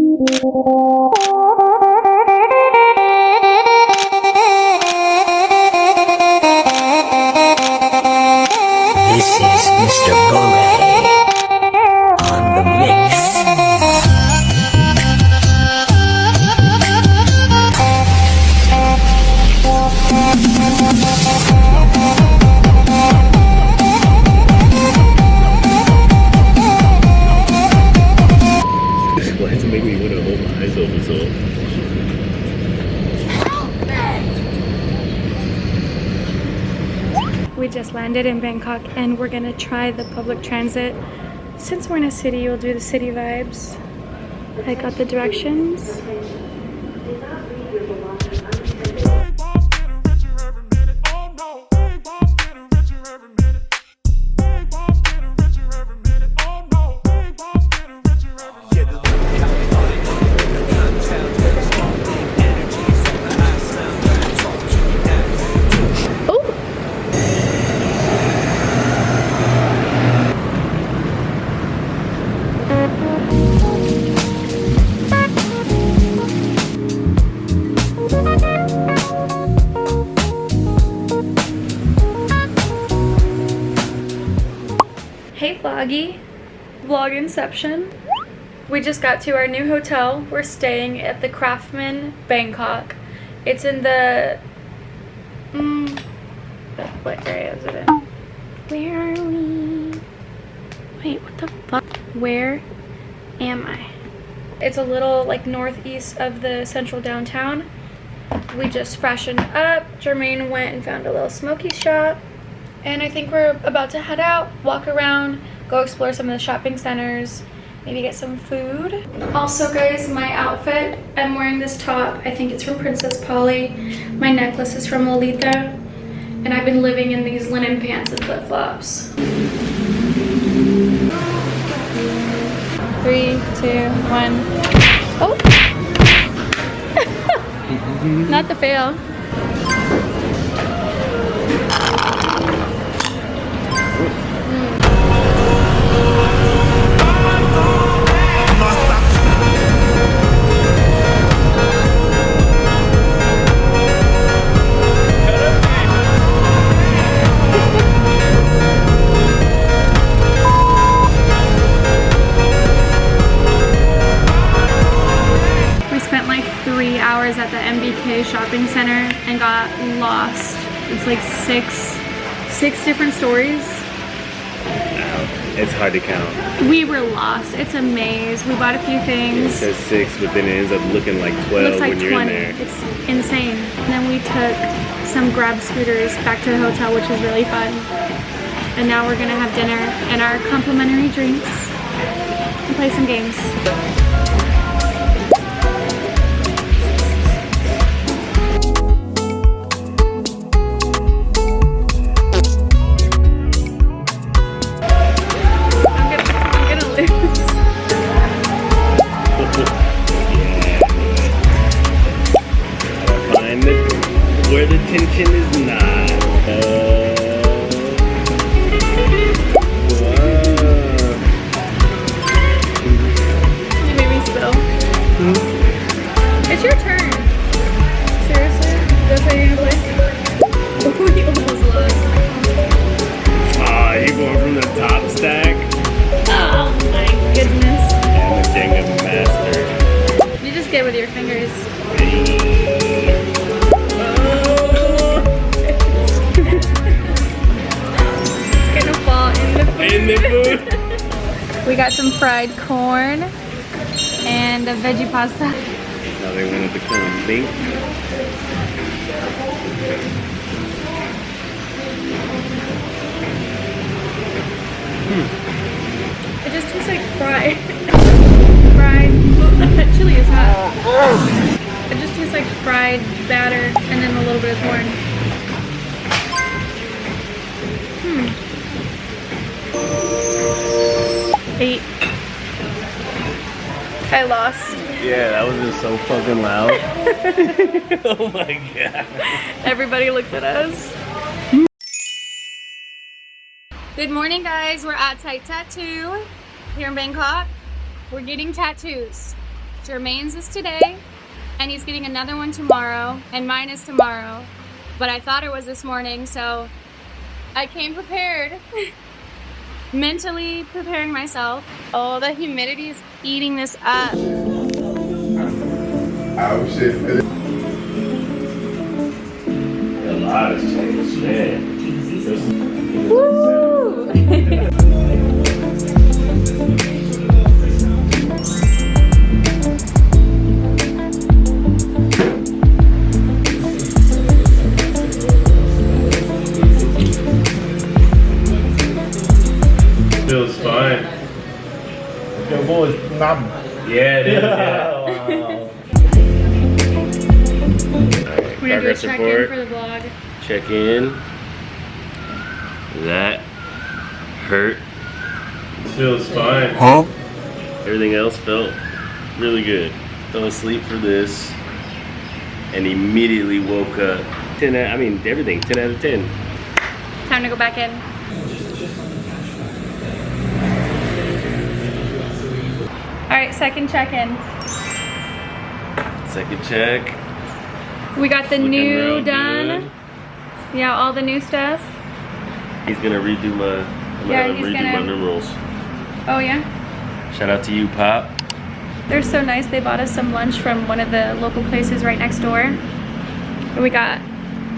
This is Mr. Bore on the mix. Why does it make me want to hold my eyes open so? We just landed in Bangkok and we're gonna try the public transit. Since we're in a city, we'll do the city vibes. I got the directions. Hey vloggy, vlog inception. We just got to our new hotel. We're staying at the Craftsman Bangkok. It's in the, what area is it in? Where are we? Wait, what the fuck? Where am I? It's a little like northeast of the central downtown. We just freshened up. Jermaine went and found a little smoky shop. And I think we're about to head out, walk around, go explore some of the shopping centers, maybe get some food. Also guys, my outfit, I'm wearing this top. I think it's from Princess Polly. My necklace is from Lolita. And I've been living in these linen pants and flip-flops. 3, 2, 1. Oh! Not the fail. At the MBK shopping center and got lost. It's like six different stories. It's hard to count. We were lost. It's a maze. We bought a few things. It says 6, but then it ends up looking like 12 Looks like when you're 20. in there. It's insane. And then we took some Grab scooters back to the hotel, which was really fun. And now we're gonna have dinner and our complimentary drinks and play some games. Where the tension is not. You made me spill. It's your turn. Seriously? That's how you're gonna play? Oh, you almost lost. Ah, you're going from the top stack? Oh my goodness. And the Jenga master. You just get with your fingers. In the food. We got some fried corn and a veggie pasta. Now they wanted to come bake. It just tastes like fried. That chili is hot. It just tastes like fried batter and then a little bit of corn. 8. I lost. Yeah, that was just so fucking loud. Oh my god. Everybody looked at us. Good morning guys, we're at Thai Tattoo here in Bangkok. We're getting tattoos. Jermaine's is today, and he's getting another one tomorrow, and mine is tomorrow. But I thought it was this morning, so I came prepared. Mentally preparing myself. Oh, the humidity is eating this up. Oh shit. A lot has changed, man. Woo! Feels fine. Your voice numb. Yeah, it is. Yeah. We're gonna do a Progress check-in report. for the vlog. Check in. That hurt. Feels fine. Huh? Everything else felt really good. Fell asleep for this and immediately woke up. 10 out, I mean everything, 10 out of 10. Time to go back in. Alright, second check-in. Second check. We got the Looking new real done. good. Yeah, all the new stuff. He's gonna redo my, He's redo gonna- my numerals. Oh yeah? Shout out to you, Pop. They're so nice. They bought us some lunch from one of the local places right next door. And we got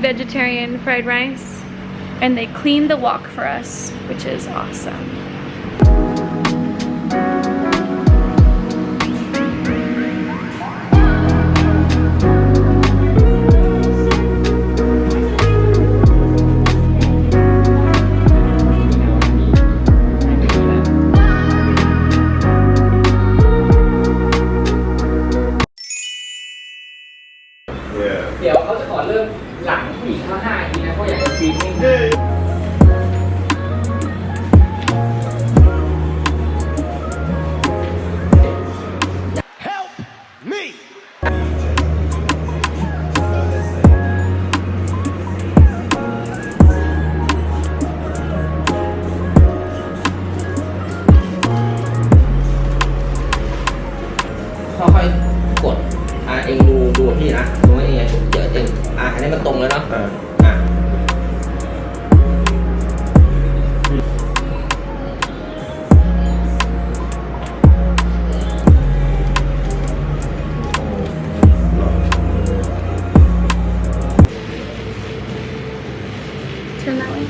vegetarian fried rice. And they cleaned the wok for us, which is awesome. Yeah. เดี๋ยวเขาจะขอเริ่มหลังผู้หญิงเข้า5นาทีนะเพราะอยากจะฟีดนิ่ง Help me! ค่อยๆกดเองดูกับพี่นะดูให้เองเดี๋ยวเองอันนี้มันตรงแล้วเนาะอ่ะ Turn that way.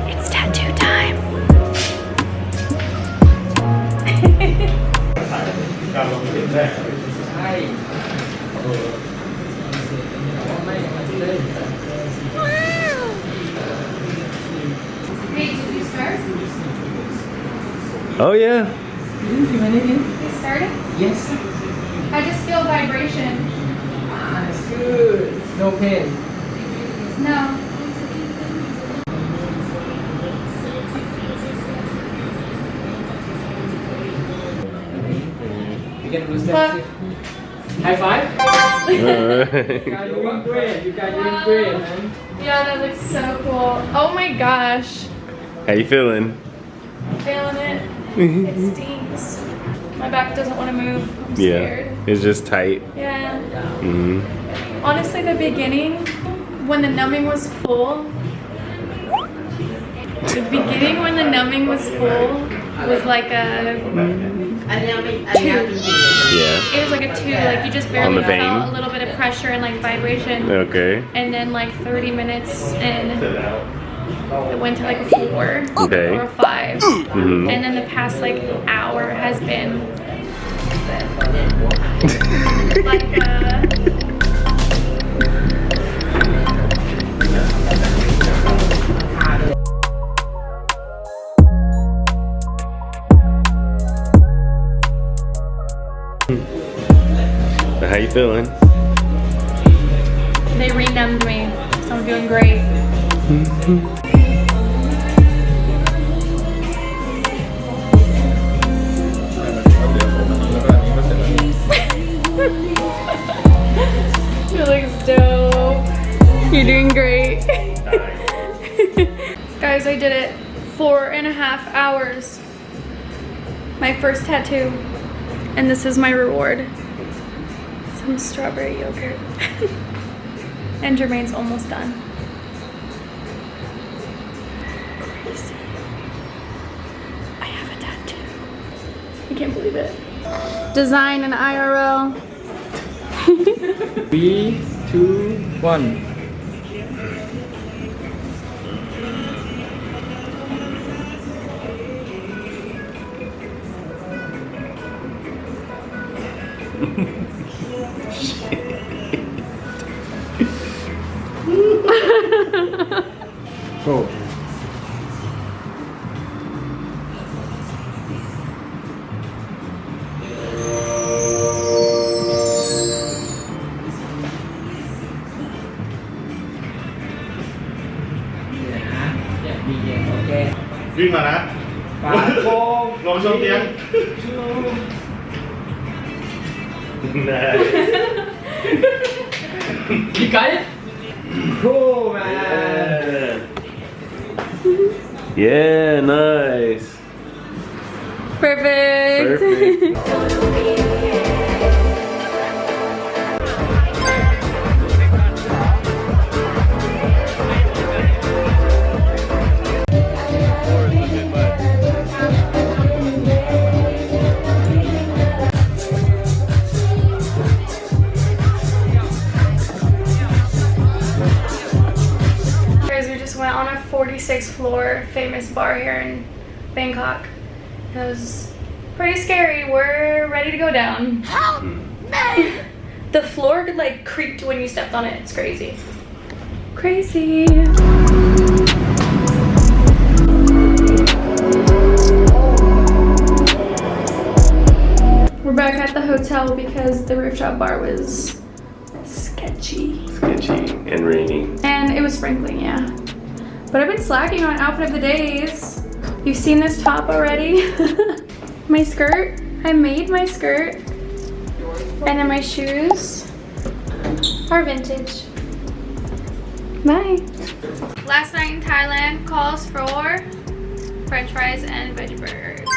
It's tattoo time. ใช่ Hey, did you start? Oh yeah. You started? yes I just feel vibration. that's good no pain No. you can do step high five Alright. you guys doing great you guys doing great man Yeah, that looks so cool. Oh my gosh. How you feeling? Feeling it. It stinks. My back doesn't want to move. I'm Yeah. scared. It's just tight. Yeah. Mm-hmm. Honestly, the beginning, when the numbing was full, was like a อันนี้ไม่อันนี้จริงๆ Yeah. it was like a 2, like you just On barely the vein? felt a little bit of pressure and like vibration. Okay. And then like 30 minutes in, it went to like a 4 Okay. or a 5. Mhm. And then the past like hour has been like How you feeling? they renumbed me, so I'm doing great. You're doing great. Guys, I did it. 4.5 hours. My first tattoo. And this is my reward. Some strawberry yogurt. And Jermaine's almost done. Crazy. I have a tattoo. I can't believe it. Design and IRL. 3, 2, 1. Go. Ok. วิ่งมานะ ฝาโค้ง ลงช่องเตียง Nice. พี่ไก่โค้งมา Yeah, nice. Perfect. Perfect. Guys, we just went on a 46th floor famous bar here in Bangkok. It was pretty scary. We're ready to go down. Help me! The floor like creaked when you stepped on it. It's crazy. Crazy. We're back at the hotel because the rooftop bar was sketchy. Sketchy and rainy. And it was sprinkling, yeah. But I've been slacking on outfit of the days. You've seen this top already. My skirt, I made my skirt. And then my shoes are vintage. Bye. Last night in Thailand calls for French fries and veggie burgers.